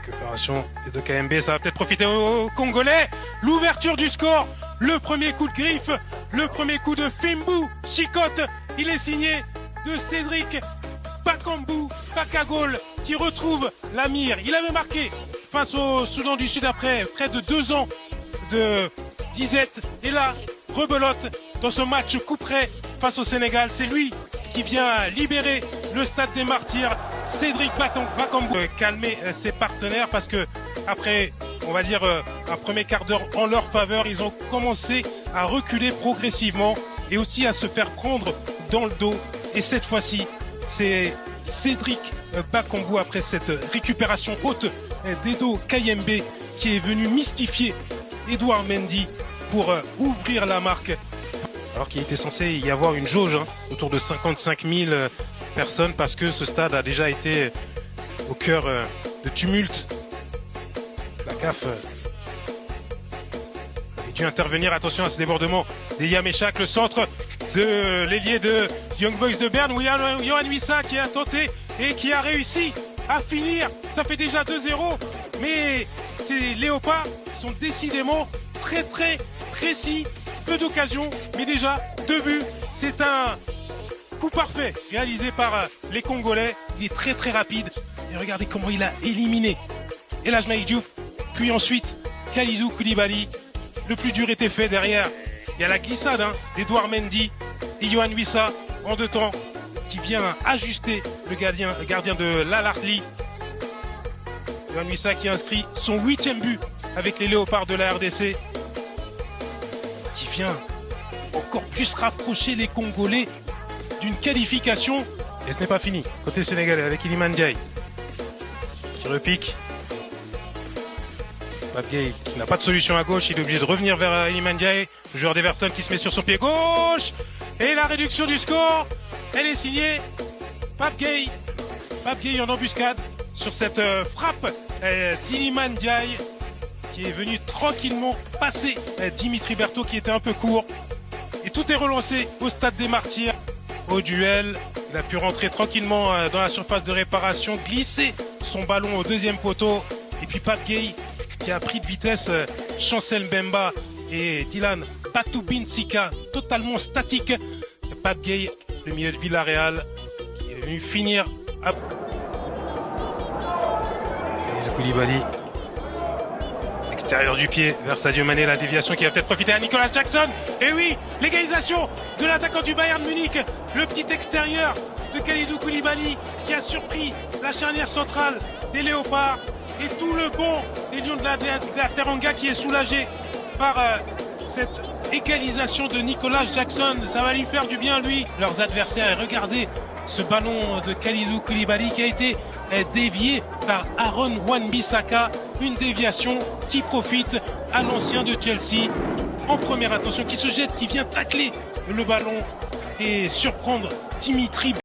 Récupération de KMB, ça va peut-être profiter aux Congolais. L'ouverture du score, le premier coup de griffe, le premier coup de Fimbu Chicotte. Il est signé de Cédric Bakambu Bakagol qui retrouve la mire. Il avait marqué face au Soudan du Sud après près de 2 ans de disette. Et là, rebelote dans ce match coup près face au Sénégal. C'est lui qui vient libérer le stade des Martyrs. Cédric Bakambu calmer ses partenaires parce que après, on va dire, un premier quart d'heure en leur faveur, ils ont commencé à reculer progressivement et aussi à se faire prendre dans le dos. Et cette fois-ci, c'est Cédric Bakambu, après cette récupération haute d'Edo Kayembe, qui est venu mystifier Edouard Mendy pour ouvrir la marque. Alors qu'il était censé y avoir une jauge autour de 55 000 personnes parce que ce stade a déjà été au cœur de tumulte. La CAF avait dû intervenir. Attention à ce débordement d'Elia Meshak, le centre de l'ailier de Young Boys de Berne, où il y a Yohan Wissa qui a tenté et qui a réussi à finir. Ça fait déjà 2-0, mais ces léopards sont décidément très précis. Peu d'occasions, mais déjà 2 buts. C'est un coup parfait réalisé par les Congolais. Il est très rapide. Et regardez comment il a éliminé El Hadj Malick Diouf. Puis ensuite, Kalidou Koulibaly. Le plus dur était fait derrière. Il y a la glissade d'Edouard Mendy et Yohan Wissa en 2 temps qui vient ajuster le gardien de l'Al Ahly. Yohan Wissa qui inscrit son 8e but avec les Léopards de la RDC. Qui vient encore plus rapprocher les Congolais d'une qualification. Et ce n'est pas fini. Côté sénégalais avec Iliman Ndiaye qui repique. Pape Gueye qui n'a pas de solution à gauche. Il est obligé de revenir vers Iliman Ndiaye. Le joueur d'Everton qui se met sur son pied gauche. Et la réduction du score, elle est signée Pape Gueye. Pape Gueye en embuscade sur cette frappe d'Iliman Ndiaye, qui est venu tranquillement passer Dimitri Berthaud qui était un peu court. Et tout est relancé au stade des Martyrs. Au duel, il a pu rentrer tranquillement dans la surface de réparation, glisser son ballon au 2e poteau. Et puis Pape Gueye qui a pris de vitesse Chancel Mbemba et Dylan Batoubin-Sika, totalement statique. Pape Gueye, le milieu de Villarreal, qui est venu finir à Koulibaly. Extérieur du pied vers Sadio Mané, la déviation qui va peut-être profiter à Nicolas Jackson. Et oui, l'égalisation de l'attaquant du Bayern Munich, le petit extérieur de Kalidou Koulibaly qui a surpris la charnière centrale des Léopards. Et tout le banc des Lions de la Teranga qui est soulagé par cette égalisation de Nicolas Jackson. Ça va lui faire du bien, lui, leurs adversaires. Et regardez ce ballon de Kalidou Koulibaly qui a été dévié par Aaron Wan-Bissaka. Une déviation qui profite à l'ancien de Chelsea en première intention, qui se jette, qui vient tacler le ballon et surprendre Dimitri